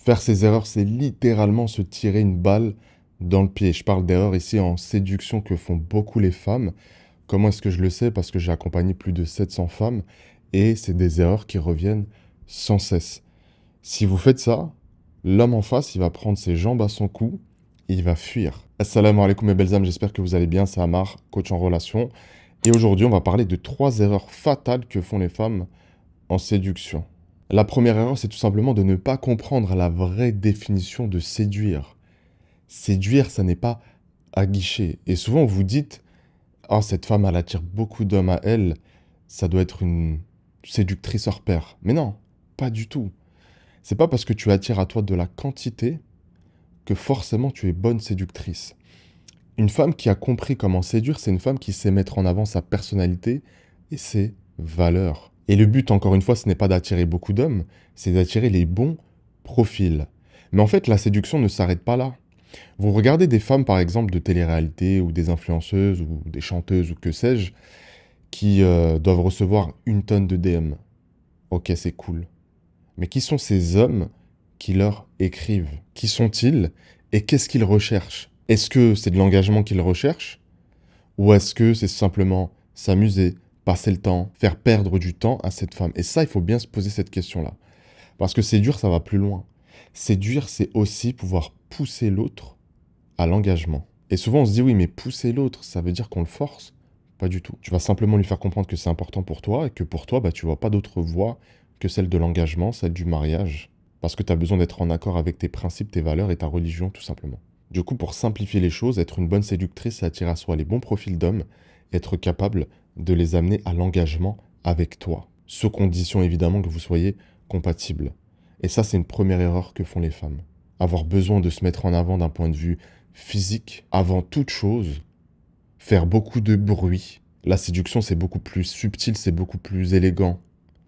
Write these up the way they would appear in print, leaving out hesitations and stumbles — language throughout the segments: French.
Faire ces erreurs, c'est littéralement se tirer une balle dans le pied. Je parle d'erreurs ici en séduction que font beaucoup les femmes. Comment est-ce que je le sais? Parce que j'ai accompagné plus de 700 femmes et c'est des erreurs qui reviennent sans cesse. Si vous faites ça, l'homme en face, il va prendre ses jambes à son cou et il va fuir. Assalamu alaikum mes belles âmes, j'espère que vous allez bien, c'est Amar, coach en relation. Et aujourd'hui, on va parler de 3 erreurs fatales que font les femmes en séduction. La première erreur, c'est tout simplement de ne pas comprendre la vraie définition de séduire. Séduire, ça n'est pas aguicher. Et souvent, vous dites, ah, cette femme, elle attire beaucoup d'hommes à elle, ça doit être une séductrice hors pair. Mais non, pas du tout. C'est pas parce que tu attires à toi de la quantité que forcément tu es bonne séductrice. Une femme qui a compris comment séduire, c'est une femme qui sait mettre en avant sa personnalité et ses valeurs. Et le but, encore une fois, ce n'est pas d'attirer beaucoup d'hommes, c'est d'attirer les bons profils. Mais en fait, la séduction ne s'arrête pas là. Vous regardez des femmes, par exemple, de télé-réalité, ou des influenceuses, ou des chanteuses, ou que sais-je, qui doivent recevoir une tonne de DM. Ok, c'est cool. Mais qui sont ces hommes qui leur écrivent? Qui sont-ils et qu'est-ce qu'ils recherchent? Est-ce que c'est de l'engagement qu'ils recherchent? Ou est-ce que c'est simplement s'amuser, passer le temps, faire perdre du temps à cette femme? Et ça, il faut bien se poser cette question-là. Parce que séduire, ça va plus loin. Séduire, c'est aussi pouvoir pousser l'autre à l'engagement. Et souvent, on se dit, oui, mais pousser l'autre, ça veut dire qu'on le force? Pas du tout. Tu vas simplement lui faire comprendre que c'est important pour toi et que pour toi, tu vois pas d'autre voie que celle de l'engagement, celle du mariage. Parce que tu as besoin d'être en accord avec tes principes, tes valeurs et ta religion, tout simplement. Du coup, pour simplifier les choses, être une bonne séductrice, c'est attirer à soi les bons profils d'hommes et être capable de les amener à l'engagement avec toi. Sous condition, évidemment, que vous soyez compatibles. Et ça, c'est une première erreur que font les femmes. Avoir besoin de se mettre en avant d'un point de vue physique, avant toute chose, faire beaucoup de bruit. La séduction, c'est beaucoup plus subtil, c'est beaucoup plus élégant.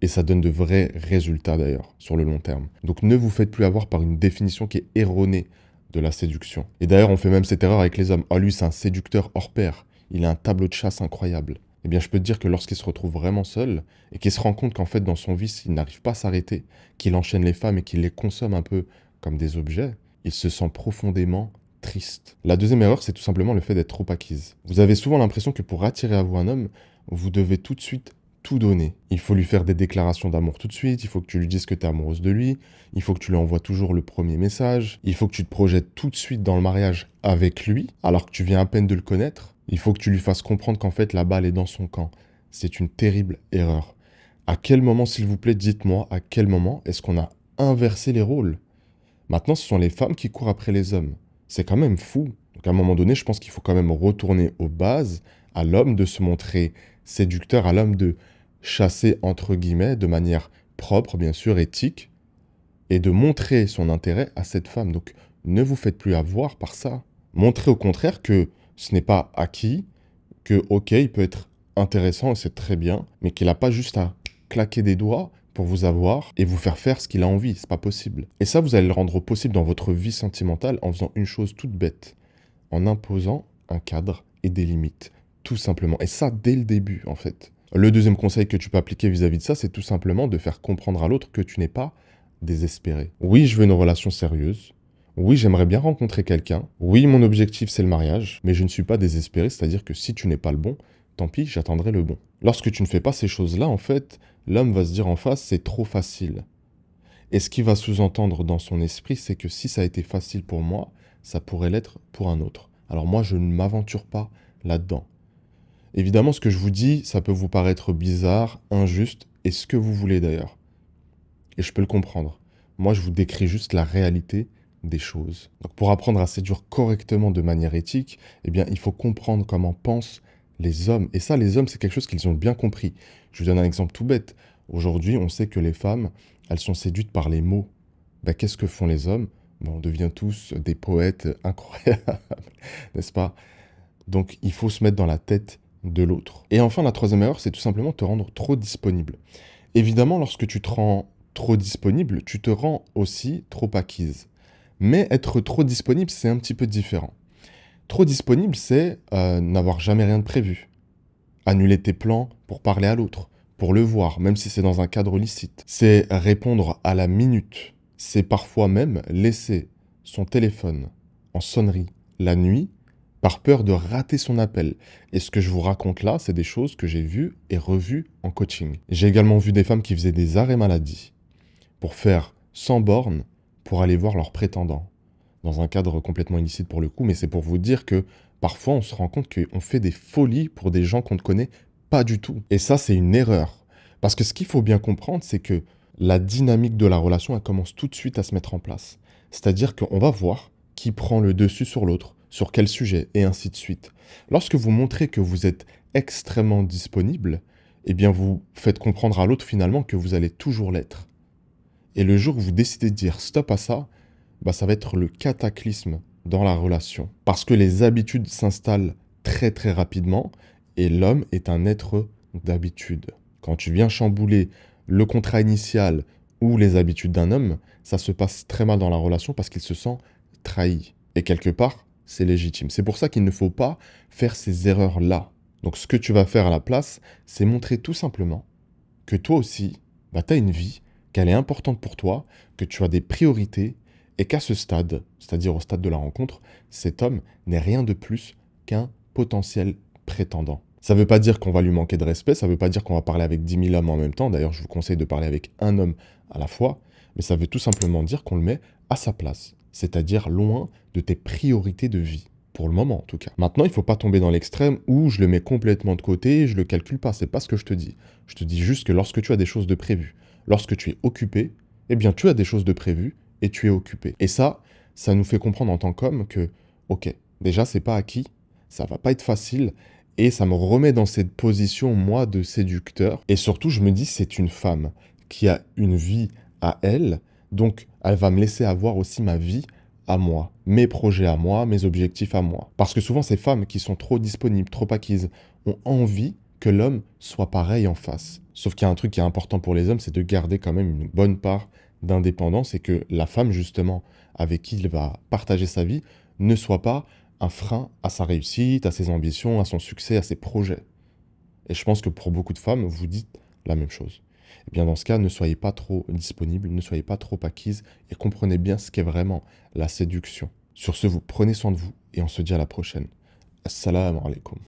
Et ça donne de vrais résultats d'ailleurs, sur le long terme. Donc ne vous faites plus avoir par une définition qui est erronée de la séduction. Et d'ailleurs, on fait même cette erreur avec les hommes. Oh, lui, c'est un séducteur hors pair. Il a un tableau de chasse incroyable. Eh bien, je peux te dire que lorsqu'il se retrouve vraiment seul, et qu'il se rend compte qu'en fait, dans son vice, il n'arrive pas à s'arrêter, qu'il enchaîne les femmes et qu'il les consomme un peu comme des objets, il se sent profondément triste. La deuxième erreur, c'est tout simplement le fait d'être trop acquise. Vous avez souvent l'impression que pour attirer à vous un homme, vous devez tout de suite tout donner. Il faut lui faire des déclarations d'amour tout de suite, il faut que tu lui dises que tu es amoureuse de lui, il faut que tu lui envoies toujours le premier message, il faut que tu te projettes tout de suite dans le mariage avec lui, alors que tu viens à peine de le connaître. Il faut que tu lui fasses comprendre qu'en fait la balle est dans son camp. C'est une terrible erreur. À quel moment, s'il vous plaît, dites-moi, à quel moment est-ce qu'on a inversé les rôles? Maintenant, ce sont les femmes qui courent après les hommes. C'est quand même fou. Donc à un moment donné, je pense qu'il faut quand même retourner aux bases, à l'homme de se montrer séducteur, à l'homme de chasser, entre guillemets, de manière propre, bien sûr, éthique, et de montrer son intérêt à cette femme. Donc, ne vous faites plus avoir par ça. Montrez au contraire que ce n'est pas acquis, que, ok, il peut être intéressant et c'est très bien, mais qu'il n'a pas juste à claquer des doigts pour vous avoir et vous faire faire ce qu'il a envie. C'est pas possible. Et ça, vous allez le rendre possible dans votre vie sentimentale en faisant une chose toute bête, en imposant un cadre et des limites, tout simplement. Et ça, dès le début, en fait. Le deuxième conseil que tu peux appliquer vis-à-vis de ça, c'est tout simplement de faire comprendre à l'autre que tu n'es pas désespéré. Oui, je veux une relation sérieuse. Oui, j'aimerais bien rencontrer quelqu'un. Oui, mon objectif, c'est le mariage. Mais je ne suis pas désespéré, c'est-à-dire que si tu n'es pas le bon, tant pis, j'attendrai le bon. Lorsque tu ne fais pas ces choses-là, en fait, l'homme va se dire en face, c'est trop facile. Et ce qu'il va sous-entendre dans son esprit, c'est que si ça a été facile pour moi, ça pourrait l'être pour un autre. Alors moi, je ne m'aventure pas là-dedans. Évidemment, ce que je vous dis, ça peut vous paraître bizarre, injuste, et ce que vous voulez d'ailleurs. Et je peux le comprendre. Moi, je vous décris juste la réalité des choses. Donc pour apprendre à séduire correctement de manière éthique, eh bien, il faut comprendre comment pensent les hommes. Et ça, les hommes, c'est quelque chose qu'ils ont bien compris. Je vous donne un exemple tout bête. Aujourd'hui, on sait que les femmes, elles sont séduites par les mots. Qu'est-ce que font les hommes? On devient tous des poètes incroyables, n'est-ce pas? Donc, il faut se mettre dans la tête de l'autre. Et enfin, la troisième erreur, c'est tout simplement te rendre trop disponible. Évidemment, lorsque tu te rends trop disponible, tu te rends aussi trop acquise. Mais être trop disponible, c'est un petit peu différent. Trop disponible, c'est n'avoir jamais rien de prévu. Annuler tes plans pour parler à l'autre, pour le voir, même si c'est dans un cadre licite. C'est répondre à la minute. C'est parfois même laisser son téléphone en sonnerie la nuit par peur de rater son appel. Et ce que je vous raconte là, c'est des choses que j'ai vues et revues en coaching. J'ai également vu des femmes qui faisaient des arrêts maladie pour faire 100 bornes pour aller voir leurs prétendants. Dans un cadre complètement illicite pour le coup, mais c'est pour vous dire que parfois on se rend compte qu'on fait des folies pour des gens qu'on ne connaît pas du tout. Et ça, c'est une erreur. Parce que ce qu'il faut bien comprendre, c'est que la dynamique de la relation, elle commence tout de suite à se mettre en place. C'est-à-dire qu'on va voir qui prend le dessus sur l'autre, sur quel sujet, et ainsi de suite. Lorsque vous montrez que vous êtes extrêmement disponible, eh bien vous faites comprendre à l'autre finalement que vous allez toujours l'être. Et le jour où vous décidez de dire stop à ça, bah ça va être le cataclysme dans la relation. Parce que les habitudes s'installent très très rapidement et l'homme est un être d'habitude. Quand tu viens chambouler le contrat initial ou les habitudes d'un homme, ça se passe très mal dans la relation parce qu'il se sent trahi. Et quelque part, c'est légitime. C'est pour ça qu'il ne faut pas faire ces erreurs-là. Donc ce que tu vas faire à la place, c'est montrer tout simplement que toi aussi, bah, tu as une vie, qu'elle est importante pour toi, que tu as des priorités et qu'à ce stade, c'est-à-dire au stade de la rencontre, cet homme n'est rien de plus qu'un potentiel prétendant. Ça ne veut pas dire qu'on va lui manquer de respect, ça ne veut pas dire qu'on va parler avec 10 000 hommes en même temps. D'ailleurs, je vous conseille de parler avec un homme à la fois, mais ça veut tout simplement dire qu'on le met à sa place, c'est-à-dire loin de tes priorités de vie. Pour le moment, en tout cas. Maintenant, il ne faut pas tomber dans l'extrême où je le mets complètement de côté et je ne le calcule pas. C'est pas ce que je te dis. Je te dis juste que lorsque tu as des choses de prévues, lorsque tu es occupé, eh bien, tu as des choses de prévues et tu es occupé. Et ça nous fait comprendre en tant qu'homme que, ok, déjà, c'est pas acquis, ça va pas être facile et ça me remet dans cette position, moi, de séducteur. Et surtout, je me dis, c'est une femme qui a une vie à elle, donc elle va me laisser avoir aussi ma vie à moi, mes projets à moi, mes objectifs à moi. Parce que souvent, ces femmes qui sont trop disponibles, trop acquises, ont envie que l'homme soit pareil en face. Sauf qu'il y a un truc qui est important pour les hommes, c'est de garder quand même une bonne part d'indépendance et que la femme, justement, avec qui il va partager sa vie, ne soit pas un frein à sa réussite, à ses ambitions, à son succès, à ses projets. Et je pense que pour beaucoup de femmes, vous dites la même chose. Eh bien, dans ce cas, ne soyez pas trop disponible, ne soyez pas trop acquise et comprenez bien ce qu'est vraiment la séduction. Sur ce, vous prenez soin de vous et on se dit à la prochaine. Assalamu alaikum.